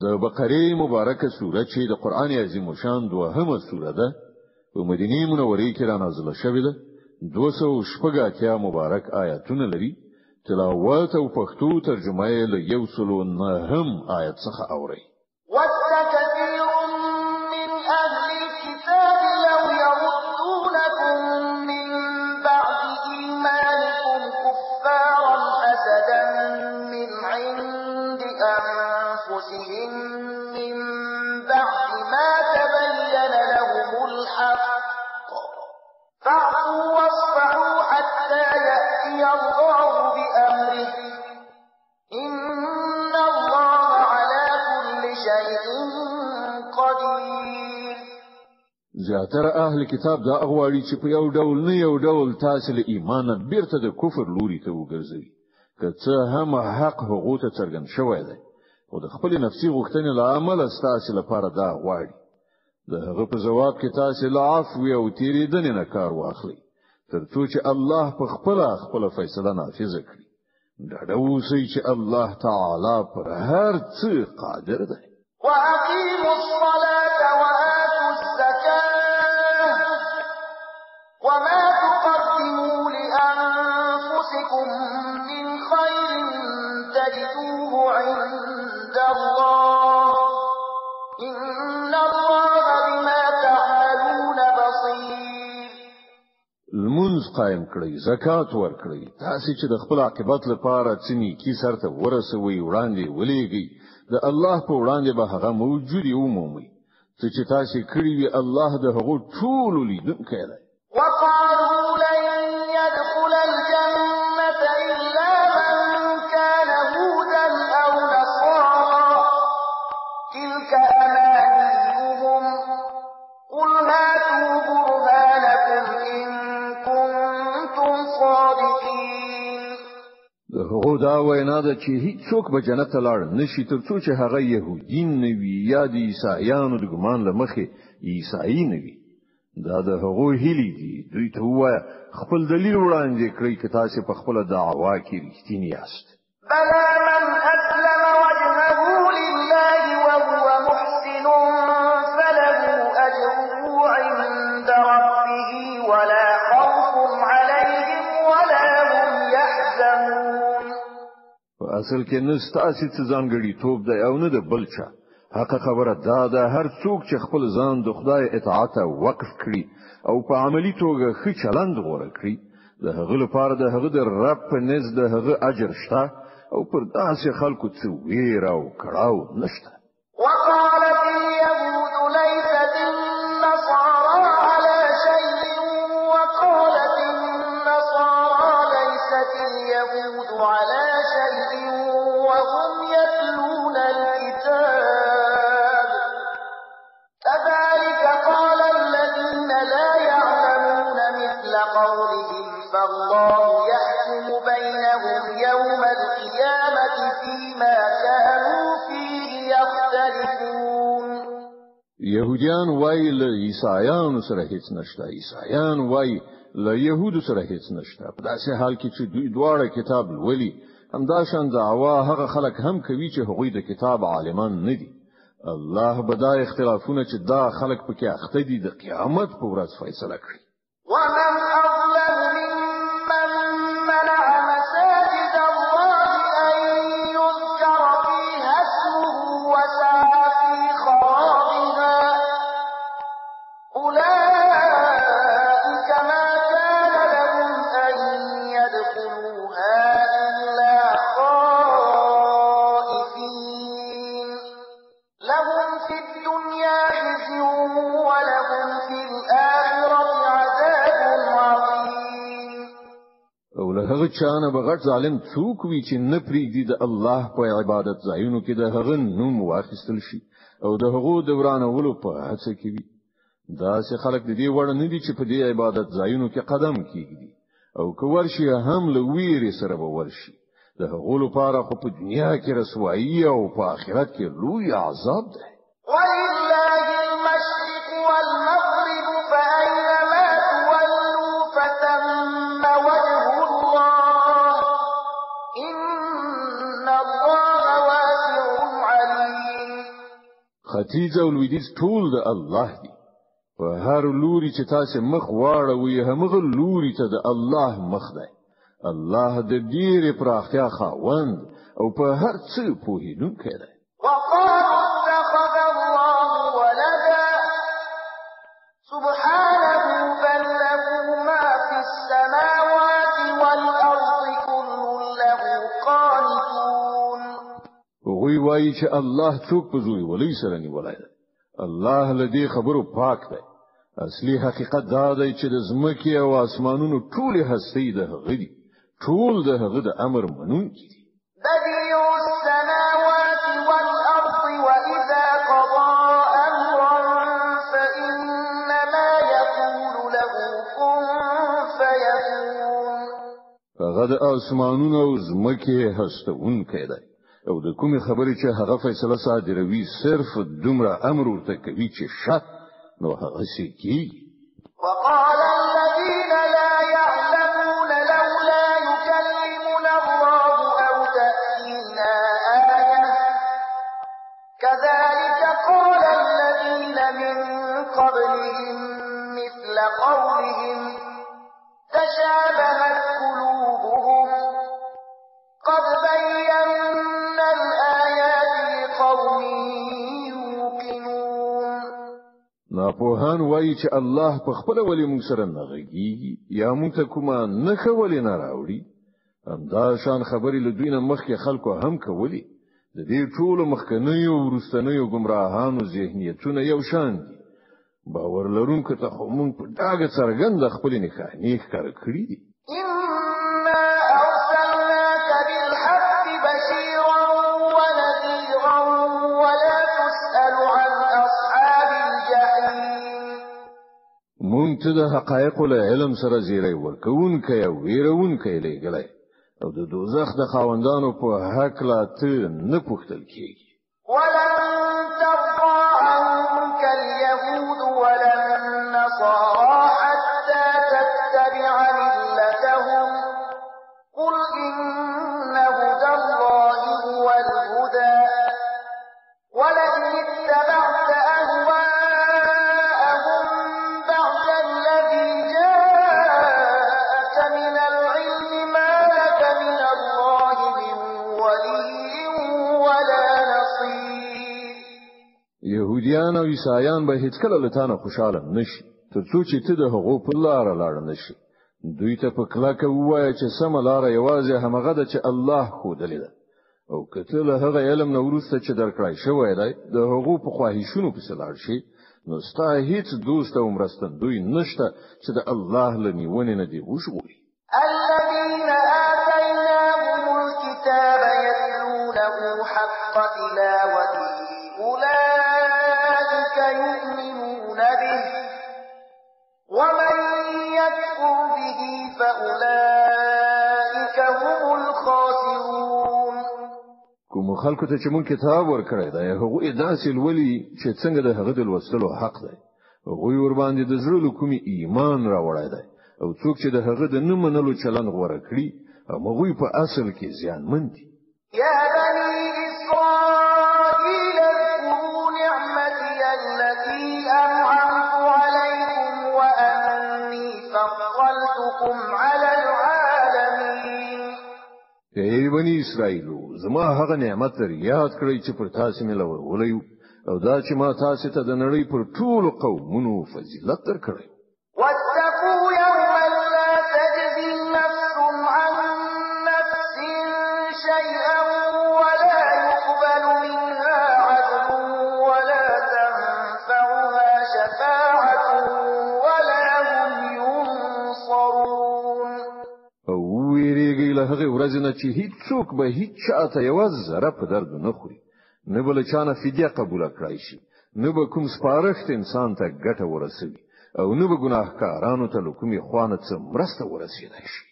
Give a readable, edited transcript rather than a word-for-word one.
د بقره مبارکه سوره چې د قران عظیم شان دوهمه سوره ده په مدینه منوره کې را نازله شوې ده 280 مبارک آیاتونه لري تلاوت او پښتو ترجمه یې له 109 آیت څخه اوري زیاتره اهل کتاب دا اغواړي چې په یو ډول نه یو ډول تاسو له ایمان بیرته د کفر لوري ته وګرځي که څه هم حق حقوق ته څرګند شوی دی او د خپل نفسي غوښتنې له عمله تاسو لپاره دا غواړي د هغه په جواب کې تاسو له عفو او تیریدنې نه کار واخلئ ترڅو چې الله په خپل فیصله نافذ کړي دا اوسئ چې الله تعالی پر هر څه قادر دی واقيموا الصلاه واتوا الزكاه وما تقدموا لانفسكم من خير تجدوه عند الله ان الله بما تعملون بصير المنز قائم کړئ زکات ورکړئ تاسو چې د خپل عاقبت لپاره څنی کی سرته ورسوي وړاندې ولېږي د الله په وړاندې به هغه موجود یو مومي چې تاسو کړی وي الله د هغو ټول لیدونکی دی وقالوا لن يدخل الجنة إلا من كان هودا أو نصارى تلك أمانيهم قل هاتوا برهانكم إن كنتم صادقين هغه دا وینا ده چې هیڅوک به جنت ته لاړ نشي ترڅو چې هغه يهودین نه وي یا د عیسایانو د ګمان لمخې عیسائی نه وي دا د هغو هیلې دي دوی ته وایي خپل دلیل وړاندې کړئ که تاسو په خپل دعوا کې رښتینی یاست بلى من أسلم وجهه لله وهو محسن فله أجره عند ربه ولا خوف عليهم ولا هم يحزنون اصل کې نستاسي څه ځانګړي توپ دی او نه د بل چا حق خبره دا ده هر څوک چې خپل ځان د خدای اطاعت وقف کړي او په عملی توګه ښه چلند غوړه کړي د هغه لپاره د هغه د رب په نزد د هغه اجر شته او پر داسې خلکو څه ویره او کړاو نشته وقالت اليهود ليست النصارى على شيء وقالت النصارى ليست اليهود على شيء وهم يتلون الكتاب كذلك قال الذين لا يعلمون مثل قولهم فالله يحكم بينهم يوم القيامة فيما كانوا فيه يختلفون يهوديان وای له عیسایانو سره هیڅ نشته عیسایان وای له يهودو سره هیڅ نشته په داسې حال کې چې دوی دواړه کتاب ولولي همداشان دعوا هغه خلک هم کوي چې هغوی د کتاب عالمان نه دي الله بدا اختلافونه چې دا خلک پکې اخته دي د قیامت په ورځ فیصله کوي ومن أظلم ممن منع مساجد الله أن يذكر فيها اسمه وسعى في خرابها أولئك ما كان لهم أن يدخلوها إلا خائفين لهم في الدنيا خزي ولهم في الآخرة عذاب عظيم او له هغه چانه بغټ ظالم څوک وی چې نه پریږدي د الله په عبادت ځایونو کې د هغه نوم واخیستل شي او د هغو دورانولو په هڅه کې وي دا چې خلک د دې وړ نه دي چې په دې عبادت ځایونو کې قدم کېږي او که ورشي هم له ویرې سره به ورشي د هغو لپاره خو په دنیا کې رسوایی او په آخرت کې لوی عذاب ده ولله المشرق والمغرب فأينما تولوا فثم وجه الله إن الله واسع عليم ختیځ او لویدیځ ټول د الله دی په هر لوري چې تاسو مخ واړوي همغه لوري ته د الله مخ دی الله د ډېرې پراختیا خاوند او په هر څه پوهیدونکی دی وقالوا اتخذ الله ولدا سبحانه بل له ما في السماوات والأرض كل له قانتون وی وایي چې الله څوک په زوی ولې سره نیولای دی الله لدی خبرو پاک دی اصلي حقیقت دا دی چې د زمکه او اسمانونو ټول هستي د هغه دي ټول د هغه د امر منونکي دي بديع السماوات والأرض وإذا قضى أمرا فإنما يقول له كن فيكون هغه د اسمانونو او زمکه هستونکی دی او د کومې خبرې چې هغه فیصله صادروي صرف دومره امر ورته کوي چې شت نو هغه شي کیږي وقال الذين لا يعلمون لولا يكلمنا الله أو تأتينا آية كذلك قال الذين من قبلهم مثل قولهم تشابهت قلوبهم قد بينا الآيات لقوم يوقنون ناپوهان وایي چې الله په خپل ولې موږ سره نه غږیږي یا موږ ته کومه نښه ولې نه راوړي همدا شان خبرې له دوی نه مخکې خلکو هم کولې د دې ټولو مخکنیو او وروستنیو ګمراهانو ذهنیتونه یو شان دي باور لرونکو ته خو موږ په ډاګه څرګنده خپلې نښانې ښکاره کړي دي إنا أرسلناك بالحق بشيرا ونذيرا ولا تسأل عن أصحاب الجحيم مونږ ته د حقایقو له علم سره زیری ورکوونکی او ویرونکی لګلای او د دوزخ د خاوندانو په حق لا ته نه پوښتل کیږي ولن ترضى عنك اليهود ولا النصارى حتى تتبع ملتهم قل إن هدى الله هو الهدى ولئن اتبعت أهواءهم بعد الذي جاءك من العلم ما لك من الله من ولي ولا نصير يهوديان او عیسایان به هیڅ کله لتانه خوشاله نشي ترڅو چې ته د هغو په لار لاړ نشي دوی ته په کلاکه وایي چې سم لار یوازې همغه ده چې الله خودلې ده او کته له هغه علم نو ورسته چې درکړای شوی دی د هغو په خواهشونو په سلار شي نو ستا هیڅ دوست او مرستندوی نشته چې د الله لنیونه نه دی وشوري الذين آتيناهم الكتاب يتلونه حق تلاوته أولئك يؤمنون به ومن يكفر به فأولئك هم الخاسرون کوم خلکو ته چې مونږ کتاب ورکړی دی هغه داسې ولي چې څنګه د هغه د لوستلو حق دی هغه ور باندې د زړه کومي ایمان راوړی دی او څوک چې د هغه د نه منلو چلن غوړه کړی هغه په اصل کې زیانمن دي يا بني إسرائيل اذكروا نعمتي التي أنعمت عليكم وأني فضلتكم على العالمين ای بنی اسرائیلو زما هغه نعمت یاد کړئ چې پر تاسو مې لور ولیو او دا چې ما تاسو ته د نړۍ پر ټولو قومونو فضیلت درکړی واتقوا يوما لا تجزي نفس عن نفس شيئا ولا يقبل منها عدل ولا تنفعها شفاعة ولا هم ينصرون او ویریږي له هغه ورځې نه چې هیڅ څوک به هیڅ چاته یو ذره په درد نه خوري نه بل چانه فدیه قبول کړای شي نه به کوم سپارښت انسان ته ګټه ورسوي او نه به ګناهکارانو ته کومې خوانه څه مرسته ورسېدای شي